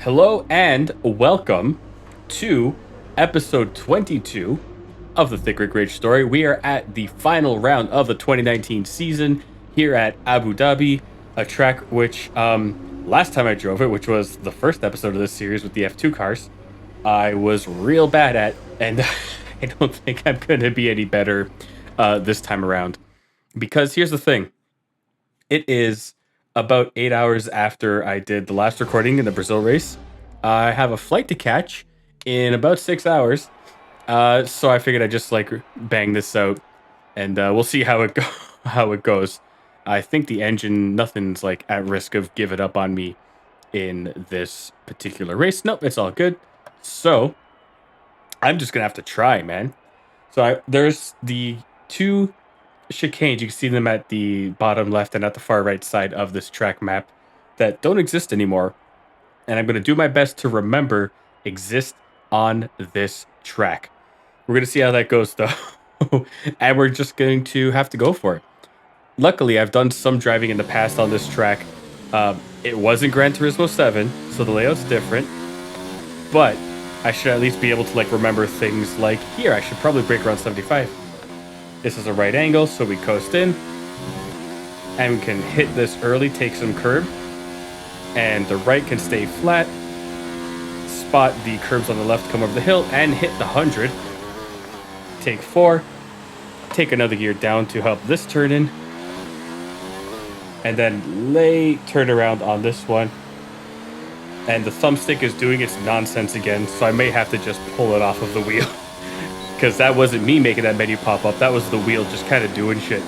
Hello and welcome to episode 22 of the Thicc Rage story. We are at the final round of the 2019 season here at Abu Dhabi, a track which last time I drove it, which was the first episode of this series with the F2 cars, I was real bad at, and I don't think I'm going to be any better this time around. Because here's the thing. It is about 8 hours after I did the last recording in the Brazil race. I have a flight to catch in about 6 hours. So I figured I'd just like bang this out and we'll see how it goes. I think the engine, nothing's like at risk of giving up on me in this particular race. Nope, it's all good. So I'm just gonna have to try, man. So there's the two chicanes. You can see them at the bottom left and at the far right side of this track map that don't exist anymore. And I'm going to do my best to remember exist on this track. We're going to see how that goes, though. And we're just going to have to go for it. Luckily, I've done some driving in the past on this track. It wasn't Gran Turismo 7, so the layout's different. But I should at least be able to like remember things like, here, I should probably brake around 75. This is a right angle, so we coast in. And we can hit this early, take some curb. And the right can stay flat. Spot the curbs on the left, come over the hill, and hit the 100. Take 4. Take another gear down to help this turn in. And then turn around on this one. And the thumbstick is doing its nonsense again, so I may have to just pull it off of the wheel. Because that wasn't me making that menu pop up. That was the wheel just kind of doing shit.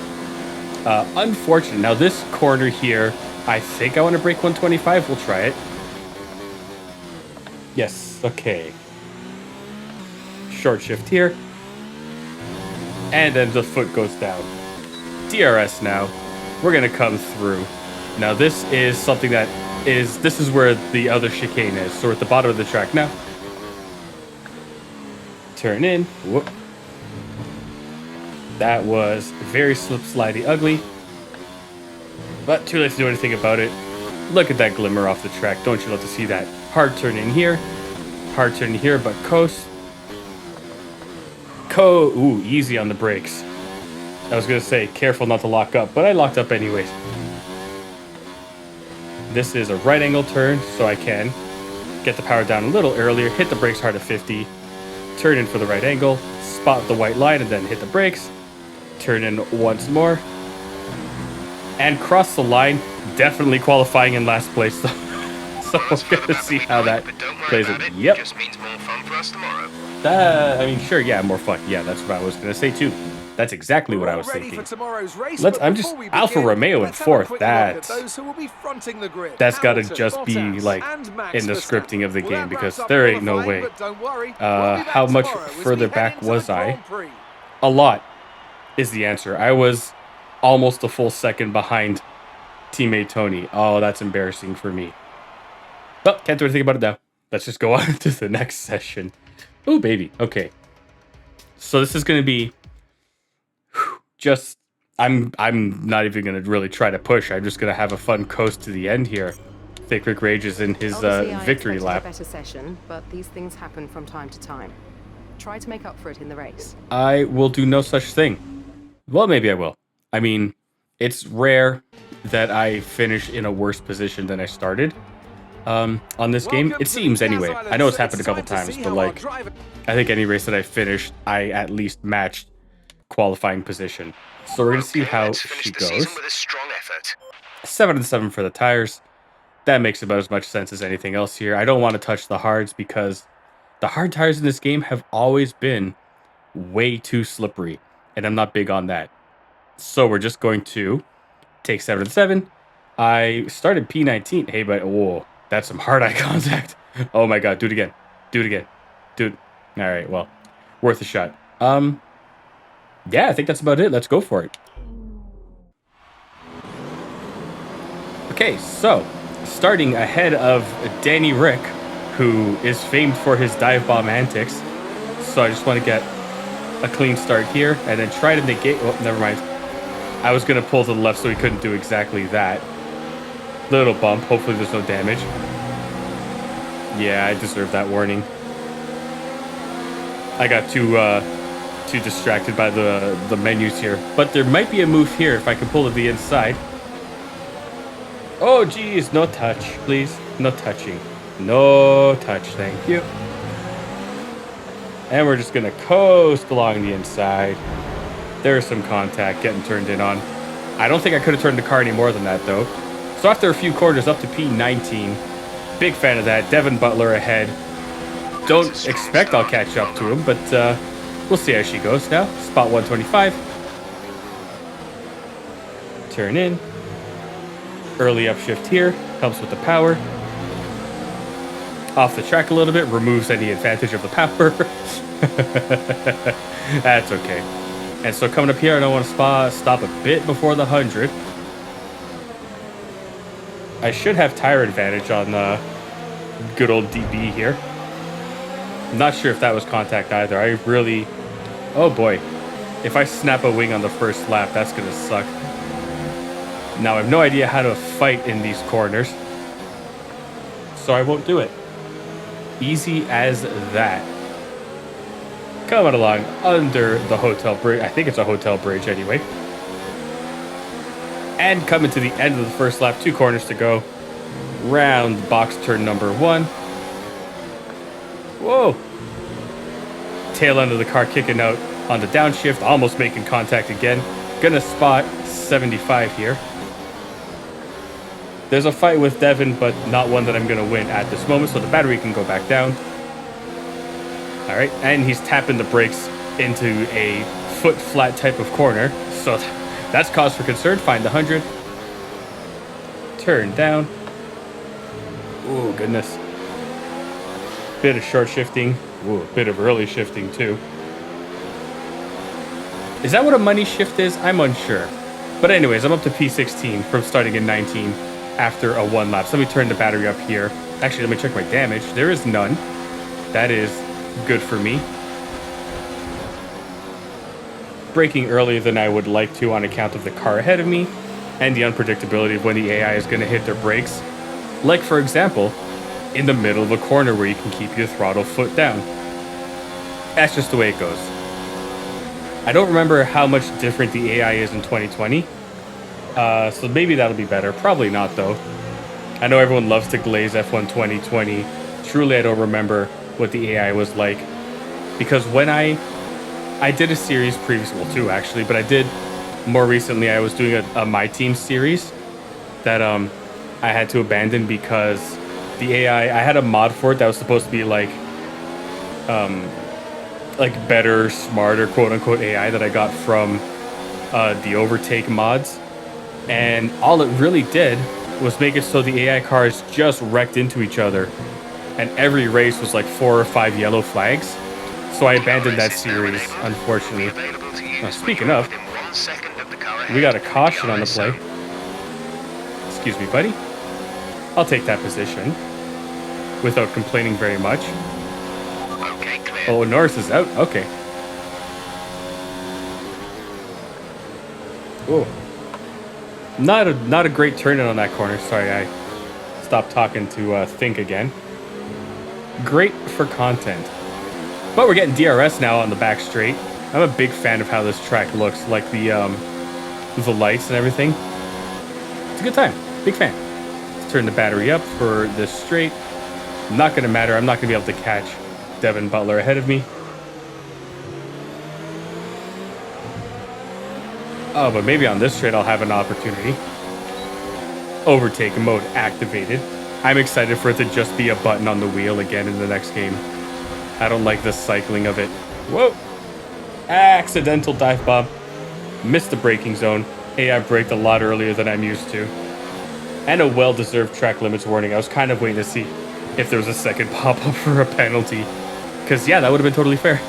Unfortunate. Now this corner here, I think I want to brake 125. We'll try it. Yes. Okay. Short shift here. And then the foot goes down. DRS now. We're going to come through. Now this is something this is where the other chicane is. So we're at the bottom of the track now. Turn in. Whoop. That was very slip-slidey ugly. But too late to do anything about it. Look at that glimmer off the track. Don't you love to see that? Hard turn in here. Hard turn in here, but coast. Ooh, easy on the brakes. I was going to say, careful not to lock up, but I locked up anyways. This is a right angle turn, so I can get the power down a little earlier, hit the brakes hard at 50. Turn in for the right angle, spot the white line, and then hit the brakes. Turn in once more. And cross the line, definitely qualifying in last place. So we're going to see how that plays it. Yep. Just means more fun for us tomorrow. I mean, sure, yeah, more fun. Yeah, that's what I was going to say, too. That's exactly what I was thinking. I'm just Alfa Romeo in fourth. That's got to just be like in the scripting of the game because there ain't no way. How much further back was I? A lot is the answer. I was almost a full second behind teammate Tony. Oh, that's embarrassing for me. But can't do anything about it now. Let's just go on to the next session. Ooh, baby. Okay. So this is going to be just, I'm not even going to really try to push. I'm just going to have a fun coast to the end here. Thicc Rage is in his victory lap. A better session, but these things happen from time to time. Try to make up for it in the race. I will do no such thing. Well, maybe I will. I mean, it's rare that I finish in a worse position than I started on this game. It seems anyway. I know it's happened a couple times, but like, I think any race that I finished, I at least matched qualifying position. So we're going to see how she goes. With a strong effort. 7-7 for the tires. That makes about as much sense as anything else here. I don't want to touch the hards because the hard tires in this game have always been way too slippery, and I'm not big on that. So we're just going to take 7-7. I started P19. Hey, but whoa, that's some hard eye contact. Oh my god, do it again. Do it again. Dude. All right, well, worth a shot. Yeah, I think that's about it. Let's go for it. Okay, so starting ahead of Danny Rick, who is famed for his dive bomb antics. So I just want to get a clean start here and then try to negate. Oh, never mind. I was going to pull to the left so he couldn't do exactly that. Little bump. Hopefully there's no damage. Yeah, I deserve that warning. I got too distracted by the menus here. But there might be a move here if I can pull to the inside. Oh, geez. No touch, please. No touching. No touch. Thank you. And we're just going to coast along the inside. There's some contact getting turned in on. I don't think I could have turned the car any more than that, though. So after a few quarters up to P19, big fan of that. Devin Butler ahead. Don't expect I'll catch up to him, but we'll see how she goes now. Spot 125. Turn in. Early upshift here. Helps with the power. Off the track a little bit. Removes any advantage of the power. That's okay. And so coming up here, I don't want to stop a bit before the 100. I should have tire advantage on good old DB here. I'm not sure if that was contact either. I really... Oh boy. If I snap a wing on the first lap, that's going to suck. Now, I have no idea how to fight in these corners. So I won't do it. Easy as that. Coming along under the hotel bridge. I think it's a hotel bridge anyway. And coming to the end of the first lap. 2 corners to go. Round box turn number 1. Whoa. Tail end of the car kicking out on the downshift. Almost making contact again. Gonna spot 75 here. There's a fight with Devin, but not one that I'm gonna win at this moment. So the battery can go back down. All right, and he's tapping the brakes into a foot flat type of corner. So that's cause for concern. Find the 100. Turn down. Oh, goodness. Bit of short shifting. Ooh, a bit of early shifting, too. Is that what a money shift is? I'm unsure. But anyways, I'm up to P16 from starting in 19 after a 1 lap. So let me turn the battery up here. Actually, let me check my damage. There is none. That is good for me. Braking earlier than I would like to on account of the car ahead of me and the unpredictability of when the AI is going to hit their brakes. Like, for example, in the middle of a corner where you can keep your throttle foot down. That's just the way it goes. I don't remember how much different the AI is in 2020. So maybe that'll be better. Probably not, though. I know everyone loves to glaze F1 2020. Truly, I don't remember what the AI was like. Because when I did a series previously, well, 2 actually, but I did more recently, I was doing a My Team series that I had to abandon because the AI, I had a mod for it that was supposed to be like better, smarter, quote unquote AI that I got from the Overtake mods. And all it really did was make it so the AI cars just wrecked into each other. And every race was like 4 or 5 yellow flags. So I abandoned that series, unfortunately. Now, speaking of, we got a caution on the play. Excuse me, buddy. I'll take that position without complaining very much. Oh, Norris is out. Okay. Oh. Not a great turn in on that corner. Sorry, I stopped talking to Thicc again. Great for content. But we're getting DRS now on the back straight. I'm a big fan of how this track looks, like the lights and everything. It's a good time. Big fan. Let's turn the battery up for this straight. Not going to matter. I'm not going to be able to catch Devin Butler ahead of me. Oh, but maybe on this straight I'll have an opportunity. Overtake mode activated. I'm excited for it to just be a button on the wheel again in the next game. I don't like the cycling of it. Whoa! Accidental dive bomb. Missed the braking zone. AI braked a lot earlier than I'm used to. And a well-deserved track limits warning. I was kind of waiting to see if there was a second pop-up for a penalty. Because, yeah, that would have been totally fair.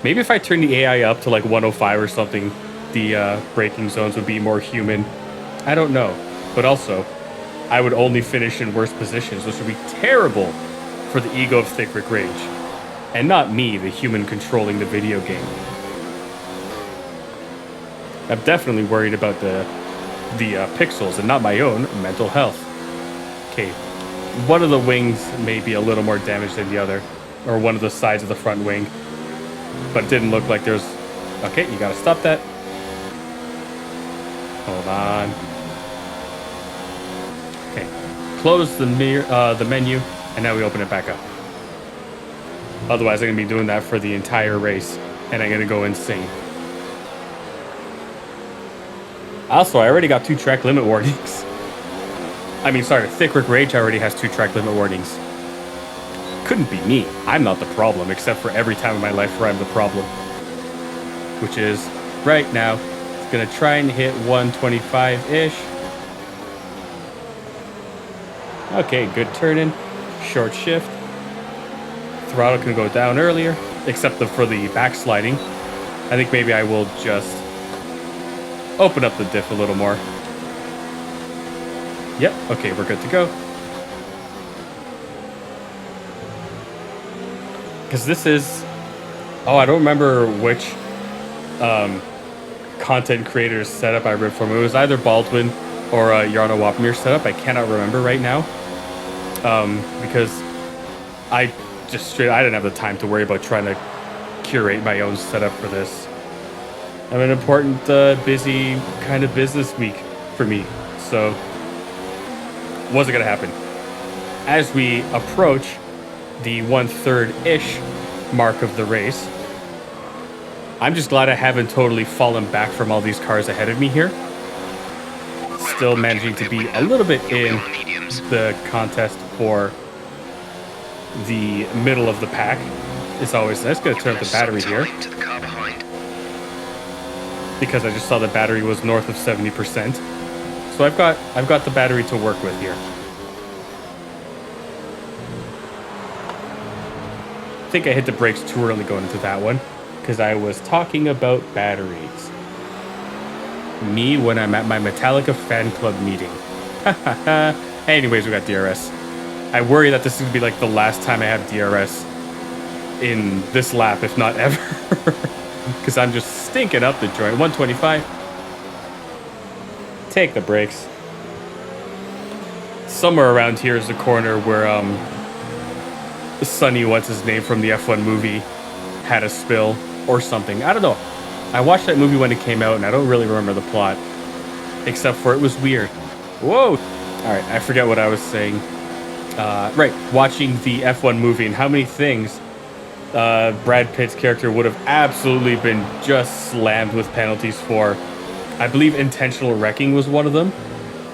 Maybe if I turn the AI up to like 105 or something, the braking zones would be more human. I don't know. But also, I would only finish in worse positions, which would be terrible for the ego of Thicc Rage. And not me, the human controlling the video game. I'm definitely worried about the pixels and not my own mental health. Okay, one of the wings may be a little more damaged than the other, or one of the sides of the front wing, but it didn't look like there's... Okay, you gotta stop that. Hold on. Okay, close the menu, and now we open it back up. Otherwise, I'm gonna be doing that for the entire race, and I'm gonna go insane. Also, I already got 2 track limit warnings. I mean, sorry, Thicc Rage already has 2 track limit warnings. Couldn't be me. I'm not the problem, except for every time in my life where I'm the problem. Which is right now. It's gonna try and hit 125-ish. Okay, good turning. Short shift. Throttle can go down earlier, except for the backsliding. I think maybe I will just open up the diff a little more. Yep, okay, we're good to go. Because this is... Oh, I don't remember which content creator's setup I ripped from. It was either Baldwin or Jarno Wapmir's setup. I cannot remember right now. Because I didn't have the time to worry about trying to curate my own setup for this. I have an important, busy kind of business week for me, so wasn't gonna happen. As we approach the 1/3-ish mark of the race, I'm just glad I haven't totally fallen back from all these cars ahead of me here. Still managing to be a little bit in the contest for the middle of the pack. It's always nice. Gonna turn up the battery here, because I just saw the battery was north of 70%. So I've got the battery to work with here. I think I hit the brakes too early going into that one, because I was talking about batteries. Me when I'm at my Metallica fan club meeting. Anyways, we got DRS. I worry that this is going to be like the last time I have DRS in this lap, if not ever. Because I'm just stinking up the joint. 125. Take the brakes. Somewhere around here is the corner where Sonny, what's his name from the F1 movie, had a spill or something. I don't know. I watched that movie when it came out, and I don't really remember the plot, except for it was weird. Whoa! All right, I forget what I was saying. Right, watching the F1 movie and how many things Brad Pitt's character would have absolutely been just slammed with penalties for. I believe intentional wrecking was one of them,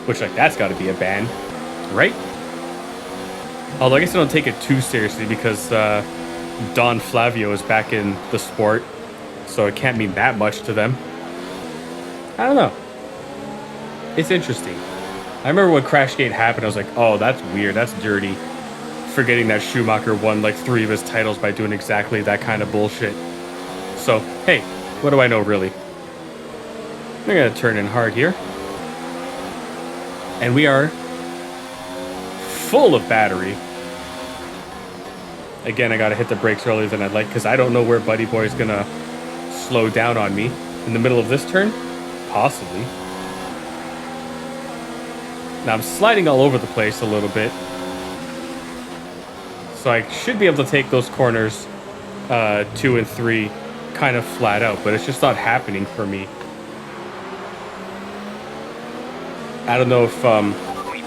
which, like, that's got to be a ban, right? Although I guess I don't take it too seriously because Don Flavio is back in the sport, so it can't mean that much to them. I don't know. It's interesting. I remember when Crashgate happened, I was like, oh, that's weird, that's dirty. Forgetting that Schumacher won like 3 of his titles by doing exactly that kind of bullshit. So, hey, what do I know really? I'm gonna turn in hard here. And we are full of battery. Again, I gotta hit the brakes earlier than I'd like because I don't know where Buddy Boy is gonna slow down on me. In the middle of this turn? Possibly. Now I'm sliding all over the place a little bit. So I should be able to take those corners 2 and 3 kind of flat out, but it's just not happening for me. I don't know if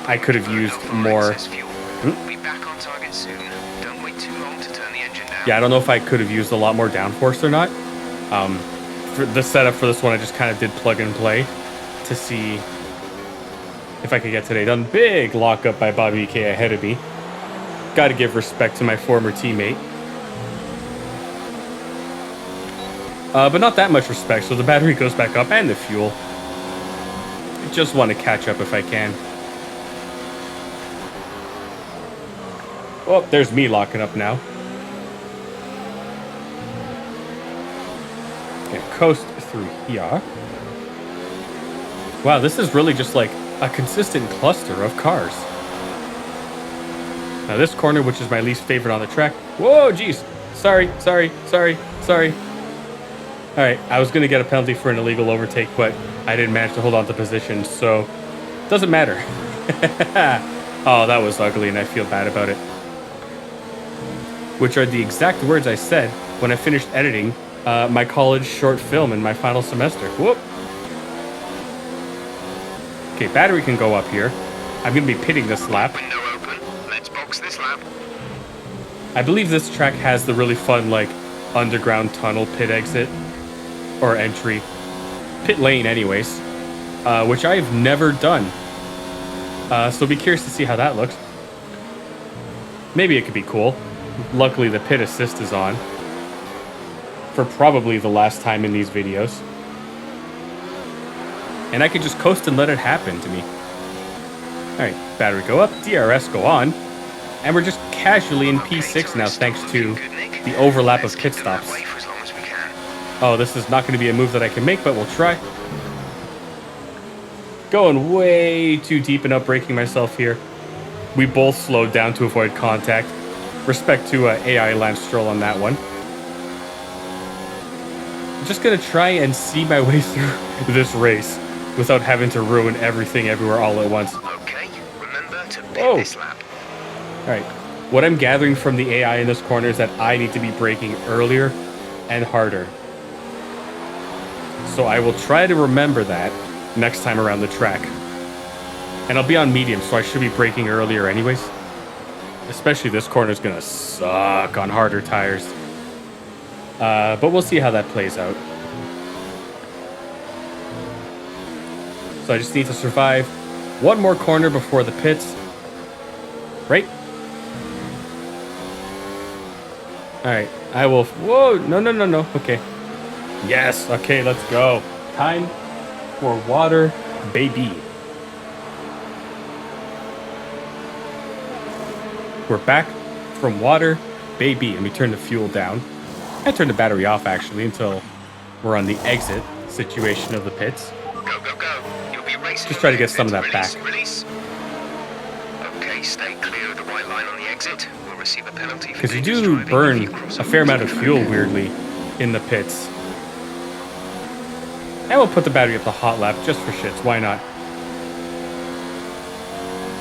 I could have used more. Yeah, I don't know if I could have used a lot more downforce or not. For the setup for this one, I just kind of did plug and play to see if I could get today done. Big lockup by Bobby K ahead of me. Got to give respect to my former teammate. But not that much respect, so the battery goes back up and the fuel. I just want to catch up if I can. Oh, there's me locking up now. Okay, coast through here. Wow, this is really just like a consistent cluster of cars. Now this corner, which is my least favorite on the track. Whoa, geez. Sorry. All right, I was going to get a penalty for an illegal overtake, but I didn't manage to hold on to position, so doesn't matter. Oh, that was ugly, and I feel bad about it. Which are the exact words I said when I finished editing my college short film in my final semester. Whoop. Okay, battery can go up here. I'm going to be pitting this lap. Window open. Let's box this lap. I believe this track has the really fun, like, underground tunnel pit exit. Or entry. Pit lane, anyways. Which I've never done. So be curious to see how that looks. Maybe it could be cool. Luckily, the pit assist is on. For probably the last time in these videos. And I could just coast and let it happen to me. Alright, battery go up, DRS go on. And we're just casually in P6 now thanks to the overlap of pit stops. Oh, this is not going to be a move that I can make, but we'll try. Going way too deep and up-braking myself here. We both slowed down to avoid contact. Respect to AI Lance Stroll on that one. I'm just going to try and see my way through this race without having to ruin everything everywhere all at once. Okay, remember to pit this lap. Alright, what I'm gathering from the AI in this corner is that I need to be braking earlier and harder. So I will try to remember that next time around the track. And I'll be on medium, so I should be braking earlier anyways. Especially this corner is going to suck on harder tires. But we'll see how that plays out. So I just need to survive one more corner before the pits. Right? Alright, I will... Whoa! No. Okay. Yes! Okay, let's go. Time for water, baby. We're back from water, baby. Let me turn the fuel down. I turned the battery off, actually, until we're on the exit situation of the pits. Go. You'll be racing. Just try to get some of that back. Release. Okay, stay clear of the white line on the exit. We'll receive a penalty. Because you do burn a fair amount of fuel, weirdly, in the pits. And we'll put the battery up to hot lap, just for shits. Why not?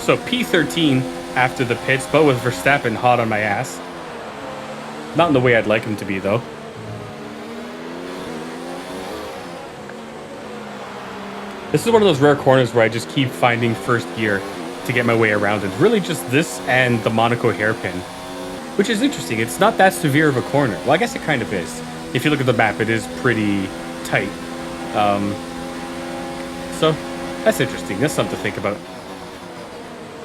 So P13 after the pits, but with Verstappen hot on my ass. Not in the way I'd like him to be, though. This is one of those rare corners where I just keep finding first gear to get my way around it. Really just this and the Monaco hairpin. Which is interesting. It's not that severe of a corner. Well, I guess it kind of is. If you look at the map, it is pretty tight. So, that's interesting. That's something to think about.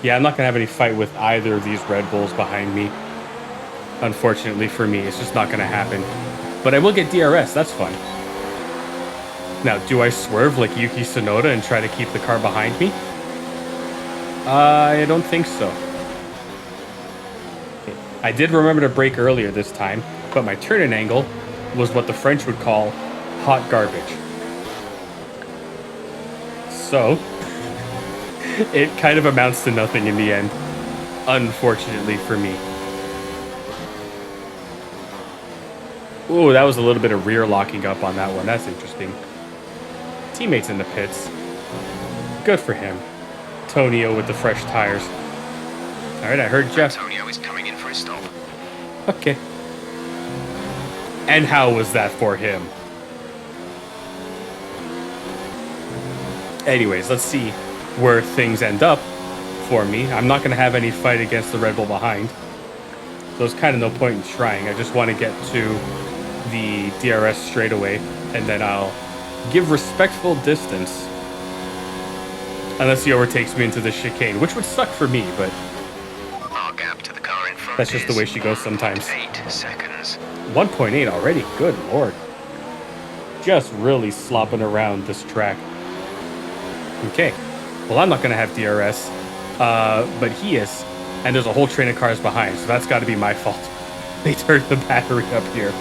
Yeah, I'm not going to have any fight with either of these Red Bulls behind me. Unfortunately for me, it's just not going to happen. But I will get DRS. That's fun. Now, do I swerve like Yuki Tsunoda and try to keep the car behind me? I don't think so. Okay. I did remember to brake earlier this time, but my turn-in angle was what the French would call hot garbage. So, it kind of amounts to nothing in the end, unfortunately for me. Ooh, that was a little bit of rear locking up on that one. That's interesting. Teammates in the pits. Good for him. Tonio with the fresh tires. Alright, I heard Jeff. Antonio is coming in for a stop. Okay. And how was that for him? Anyways, let's see where things end up for me. I'm not going to have any fight against the Red Bull behind. So there's kind of no point in trying. I just want to get to the DRS straightaway, and then I'll give respectful distance. Unless he overtakes me into the chicane, which would suck for me, but Our gap to the car in front that's just the way she goes sometimes. 8 seconds. 1.8 already? Good lord. Just really slopping around this track. Okay. Well, I'm not going to have DRS, but he is. And there's a whole train of cars behind, so that's got to be my fault. They turned the battery up here.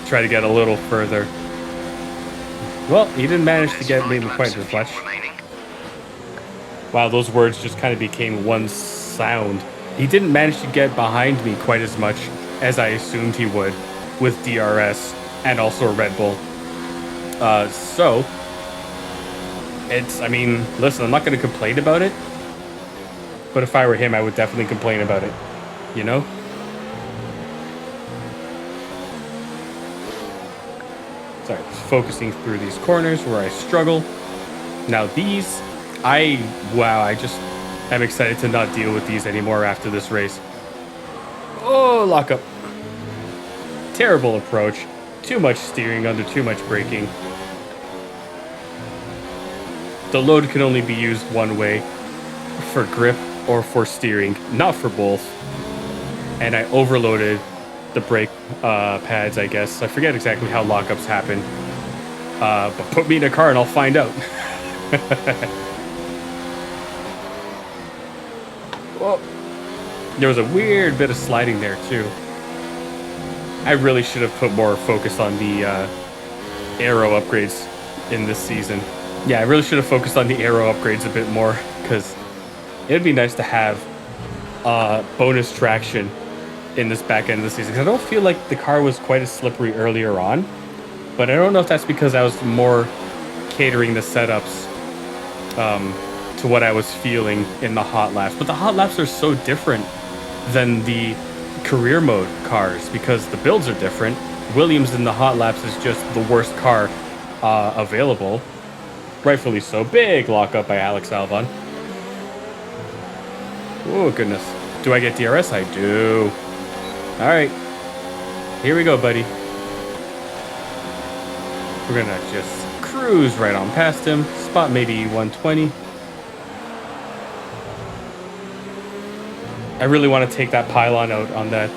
Try to get a little further. Well, he didn't manage to get me quite as much. Wow, those words just kind of became one sound. He didn't manage to get behind me quite as much as I assumed he would with DRS and also a Red Bull. I mean, listen, I'm not going to complain about it. But if I were him, I would definitely complain about it, you know? Sorry, just focusing through these corners where I struggle. Now these, I'm excited to not deal with these anymore after this race. Oh, lock up. Terrible approach. Too much steering under too much braking. The load can only be used one way, for grip or for steering, not for both. And I overloaded the brake pads, I guess. I forget exactly how lockups happen. But put me in a car and I'll find out. Whoa. There was a weird bit of sliding there too. I really should have put more focus on the aero upgrades in this season. Yeah, I really should have focused on the aero upgrades a bit more, because it'd be nice to have bonus traction in this back end of the season. 'Cause I don't feel like the car was quite as slippery earlier on, but I don't know if that's because I was more catering the setups to what I was feeling in the hot laps. But the hot laps are so different than the career mode cars because the builds are different. Williams in the hot laps is just the worst car available. Rightfully so. Big lockup by Alex Albon. Oh, goodness. Do I get DRS? I do. All right. Here we go, buddy. We're going to just cruise right on past him. Spot maybe 120. I really want to take that pylon out on that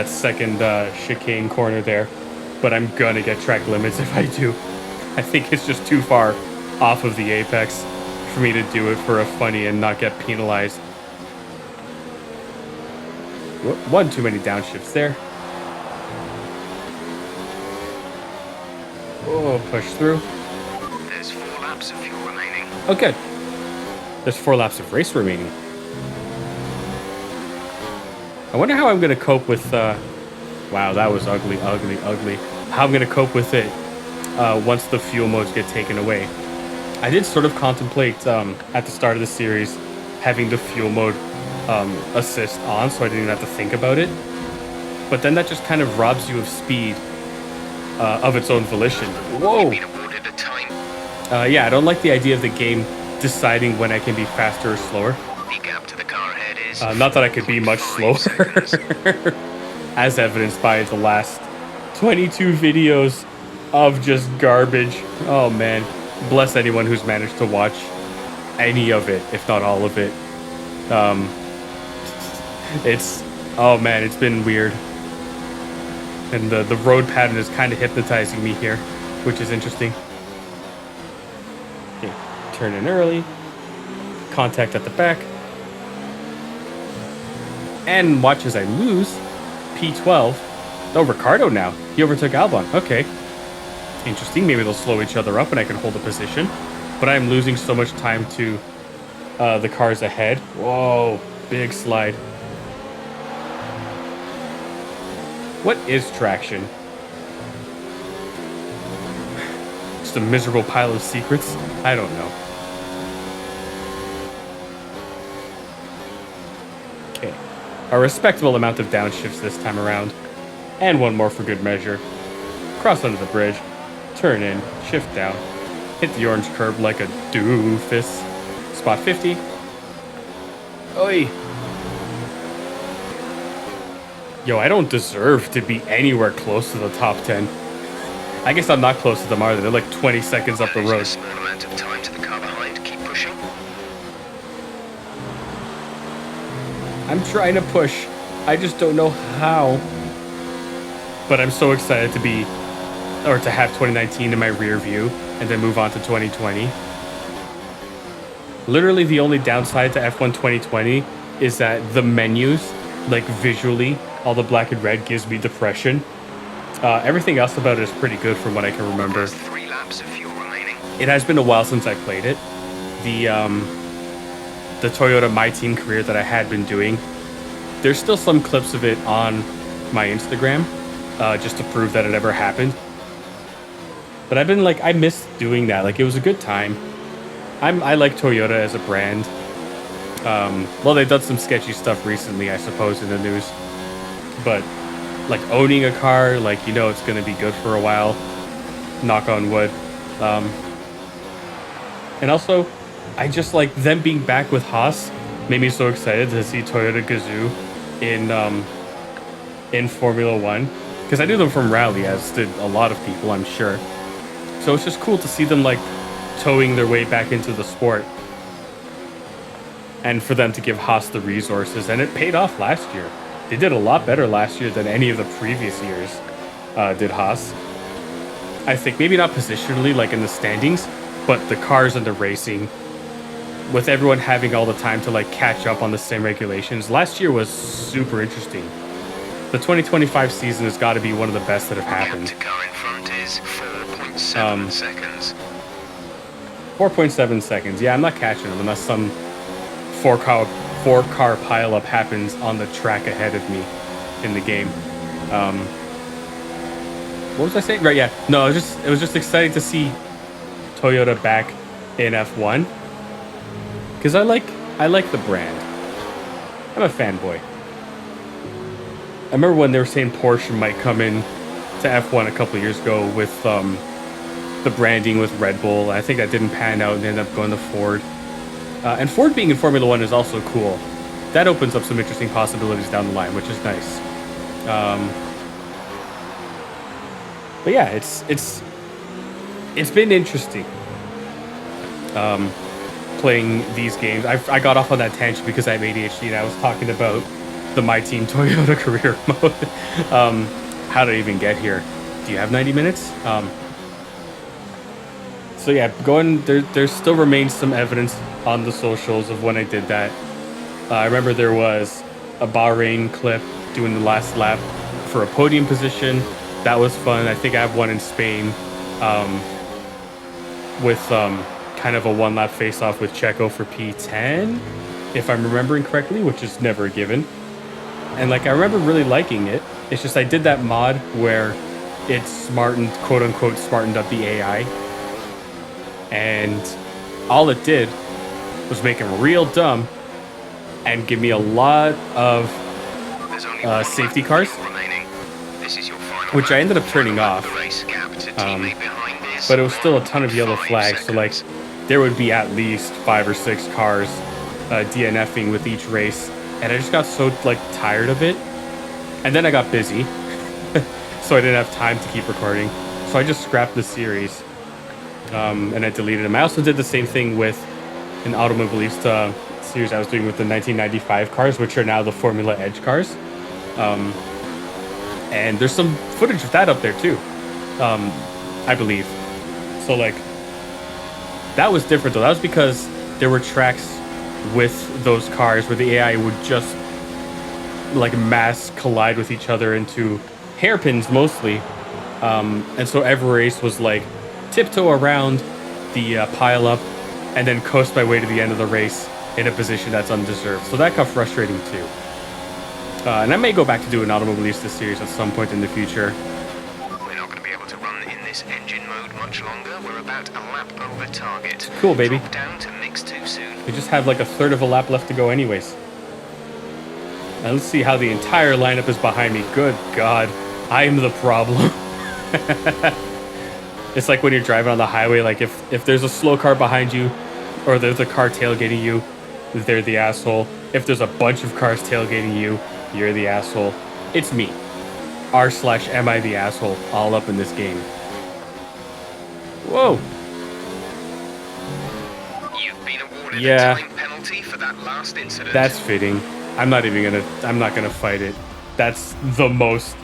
second chicane corner there, but I'm going to get track limits if I do. I think it's just too far off of the apex for me to do it for a funny and not get penalized. One too many downshifts there. Oh, push through. There's 4 laps of fuel remaining. Oh, good. There's 4 laps of race remaining. I wonder how I'm going to cope with... wow, that was ugly, ugly, ugly. How I'm going to cope with it once the fuel modes get taken away. I did sort of contemplate at the start of the series having the fuel mode assist on, so I didn't even have to think about it. But then that just kind of robs you of speed of its own volition. Whoa! You've been awarded a time. Yeah, I don't like the idea of the game deciding when I can be faster or slower. The gap to the car ahead is... Not that I could be much slower. As evidenced by the last 22 videos of just garbage. Oh, man. Bless anyone who's managed to watch any of it, if not all of it. Oh man, it's been weird. And the road pattern is kind of hypnotizing me here, which is interesting. Okay, turn in early. Contact at the back. And watch as I lose. P12. Oh, Ricardo now. He overtook Albon. Okay. Interesting. Maybe they'll slow each other up and I can hold a position. But I'm losing so much time to the cars ahead. Whoa, big slide. What is traction? Just a miserable pile of secrets? I don't know. Okay. A respectable amount of downshifts this time around. And one more for good measure. Cross under the bridge. Turn in. Shift down. Hit the orange curb like a doofus. Spot 50. Oi. Yo, I don't deserve to be anywhere close to the top 10. I guess I'm not close to them either. They're like 20 seconds up the road. There's a small amount of time to the car behind. Keep pushing. I'm trying to push. I just don't know how. But I'm so excited to be, or to have 2019 in my rear view and then move on to 2020. Literally the only downside to F1 2020 is that the menus, like visually, all the black and red gives me depression. Everything else about it is pretty good from what I can remember. There's 3 laps of fuel remaining. It has been a while since I played it. The Toyota My Team career that I had been doing, there's still some clips of it on my Instagram, just to prove that it ever happened. But I've been like, I miss doing that. Like, it was a good time. I like Toyota as a brand. Well, they've done some sketchy stuff recently, I suppose, in the news. But like owning a car, like, you know, it's going to be good for a while. Knock on wood. And also, I just like them being back with Haas made me so excited to see Toyota Gazoo in Formula One, because I knew them from Rally, as did a lot of people, I'm sure. So it's just cool to see them like towing their way back into the sport, and for them to give Haas the resources, and it paid off last year. They did a lot better last year than any of the previous years did Haas. I think maybe not positionally like in the standings, but the cars and the racing, with everyone having all the time to like catch up on the sim regulations. Last year was super interesting. The 2025 season has got to be one of the best that have happened. The car in front is 4.7 seconds. 4.7 seconds. Yeah, I'm not catching them unless some four car pileup happens on the track ahead of me in the game. What was I saying? Right, yeah. No, it was just exciting to see Toyota back in F1, because I like the brand. I'm a fanboy. I remember when they were saying Porsche might come in to F1 a couple years ago with the branding with Red Bull. I think that didn't pan out and they ended up going to Ford. And Ford being in Formula One is also cool. That opens up some interesting possibilities down the line, which is nice. But yeah, it's been interesting playing these games. I got off on that tangent because I have ADHD and I was talking about the My Team Toyota career mode. How did I even get here? Do you have 90 minutes? So yeah, there still remains some evidence on the socials of when I did that. I remember there was a Bahrain clip doing the last lap for a podium position. That was fun. I think I have one in Spain with kind of a one-lap face-off with Checo for P10, if I'm remembering correctly, which is never a given. And like I remember really liking it. It's just I did that mod where it quote-unquote smartened up the AI. And all it did was make him real dumb and give me a lot of safety cars, which I ended up turning off. But it was still a ton of yellow flags, so like there would be at least 5 or 6 cars DNFing with each race, and I just got so like tired of it. And then I got busy, so I didn't have time to keep recording. So I just scrapped the series, and I deleted them. I also did the same thing with an Automobilista series I was doing with the 1995 cars, which are now the Formula Edge cars. And there's some footage of that up there too, I believe. So like, that was different though. That was because there were tracks with those cars where the AI would just like mass collide with each other into hairpins mostly. And so every race was like tiptoe around the pile up and then coast my way to the end of the race in a position that's undeserved. So that got frustrating too. And I may go back to do an Automobilista series at some point in the future. We're not going to be able to run in this engine mode much longer. We're about a lap over target. Cool, baby. Drop down to mix too soon. We just have like a third of a lap left to go anyways. Now let's see how the entire lineup is behind me. Good God, I am the problem. It's like when you're driving on the highway, like if there's a slow car behind you or there's a car tailgating you, they're the asshole. If there's a bunch of cars tailgating you, you're the asshole. It's me. R/am I the asshole all up in this game. Whoa. You've been awarded Yeah. a time penalty for that last incident. That's fitting. I'm not gonna fight it. That's the most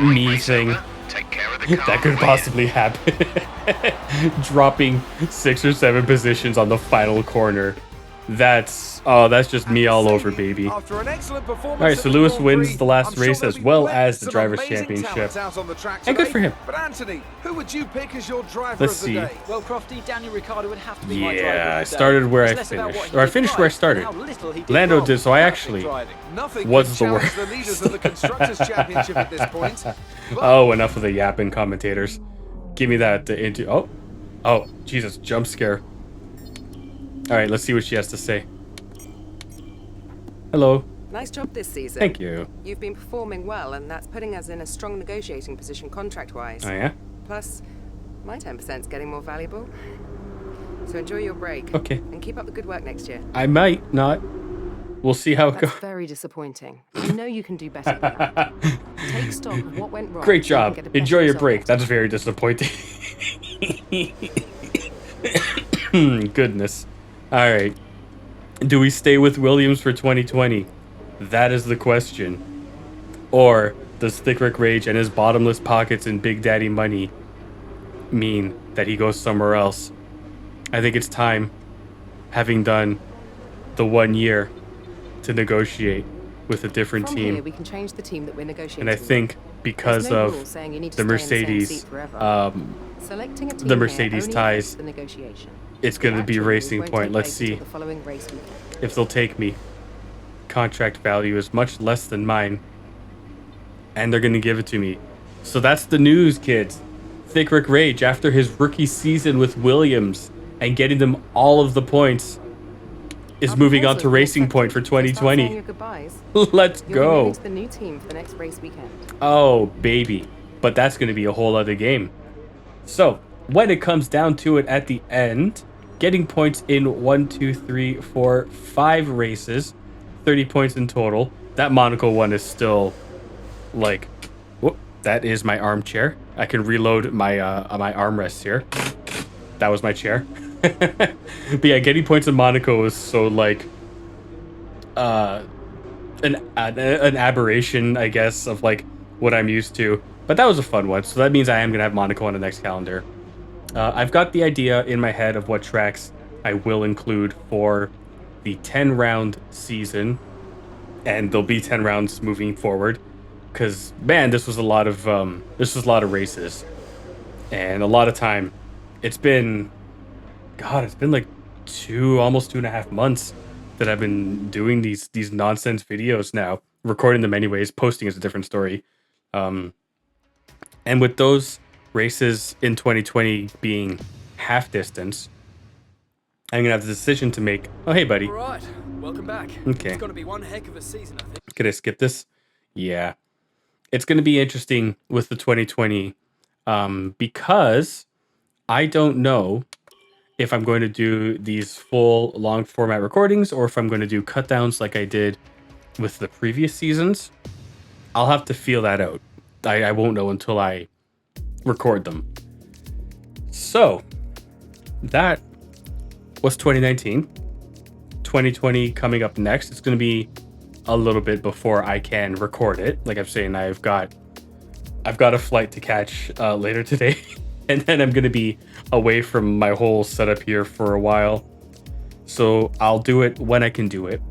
me thing Take care of the car that could and win. possibly happen. Dropping 6 or 7 positions on the final corner. That's just me all over, baby. All right, so Lewis wins the last race as well as the Drivers' Championship. And good for him. But Anthony, who would you pick as your driver Let's of the see. day? Well, Crofty, Daniel Ricciardo would have to be my driver of the Yeah, I day. started where I It's less about finished. what he Or I did finished where I right started. and how little he did Lando wrong. did, so I Fantastic actually driving. Nothing was could the challenge worst. the leaders of the Constructors' Championship at this point. But Oh, enough of the yapping commentators. Give me that into... Oh, Jesus, jump scare. All right, let's see what she has to say. Hello. Nice job this season. Thank you. You've been performing well, and that's putting us in a strong negotiating position contract-wise. Oh, yeah? Plus, my 10%'s getting more valuable. So enjoy your break. Okay. And keep up the good work next year. I might not. We'll see how it That's goes. very disappointing. I know you can do better than that. Take stock of what went wrong. Great so you can job. get a better Enjoy your result break. next That's time. very disappointing. Goodness. All right. Do we stay with Williams for 2020? That is the question. Or does Thicc Rage and his bottomless pockets and Big Daddy money mean that he goes somewhere else? I think it's time, having done the 1 year, to negotiate with a different From team. here, we can change the team that we're negotiating And I think because There's no of rule saying you need to the stay in the same Mercedes, seat forever. Selecting a team here Mercedes only ties, affects the negotiation. it's going to be The actual Racing won't Point. take Let's place until see the following race weekend. if they'll take me. Contract value is much less than mine, and they're going to give it to me. So that's the news, kids. Thicc Rage, after his rookie season with Williams and getting them all of the points, is Our moving on proposal to is Racing Point for accepted. Let's start saying 2020. your goodbyes. Let's You'll be go. moving to the new team for the next race weekend. Oh, baby. But that's going to be a whole other game. So, when it comes down to it at the end, getting points in 5 races, 30 points in total. That Monaco one is still like, whoop, that is my armchair. I can reload my my armrests here. That was my chair. But yeah, getting points in Monaco is so like an aberration, I guess, of like what I'm used to. But that was a fun one. So that means I am gonna have Monaco on the next calendar. I've got the idea in my head of what tracks I will include for the 10-round season, and there'll be 10 rounds moving forward. Because man, this was a lot of races, and a lot of time. It's been like almost 2.5 months that I've been doing these nonsense videos now, recording them anyways. Posting is a different story. And with those races in 2020 being half distance, I'm gonna have the decision to make. Oh, hey, buddy. All right, welcome back. Okay. It's going to be one heck of a season, I think. Could I skip this? Yeah. It's going to be interesting with the 2020 because I don't know if I'm going to do these full long format recordings or if I'm going to do cut downs like I did with the previous seasons. I'll have to feel that out. I won't know until I record them. So that was 2019. 2020 coming up next. It's going to be a little bit before I can record it. Like I'm saying, I've got a flight to catch later today, and then I'm gonna be away from my whole setup here for a while. So I'll do it when I can do it.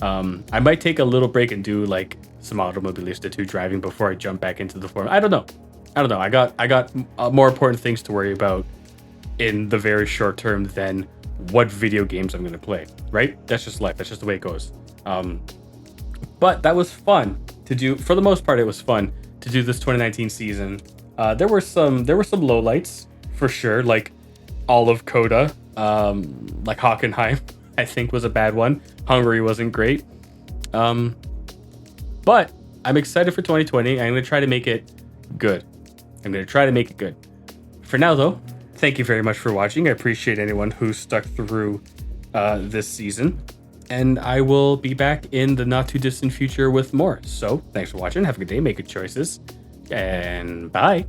I might take a little break and do like some Automobilista 2 driving before I jump back into the form. I don't know. I got more important things to worry about in the very short term than what video games I'm gonna play. Right? That's just life. That's just the way it goes. But that was fun to do. For the most part, it was fun to do this 2019 season. There were some lowlights for sure, like all of Coda, like Hockenheim, I think was a bad one. Hungary wasn't great. But I'm excited for 2020. I'm gonna try to make it good. For now, though, thank you very much for watching. I appreciate anyone who stuck through this season. And I will be back in the not too distant future with more. So thanks for watching. Have a good day. Make good choices. And bye.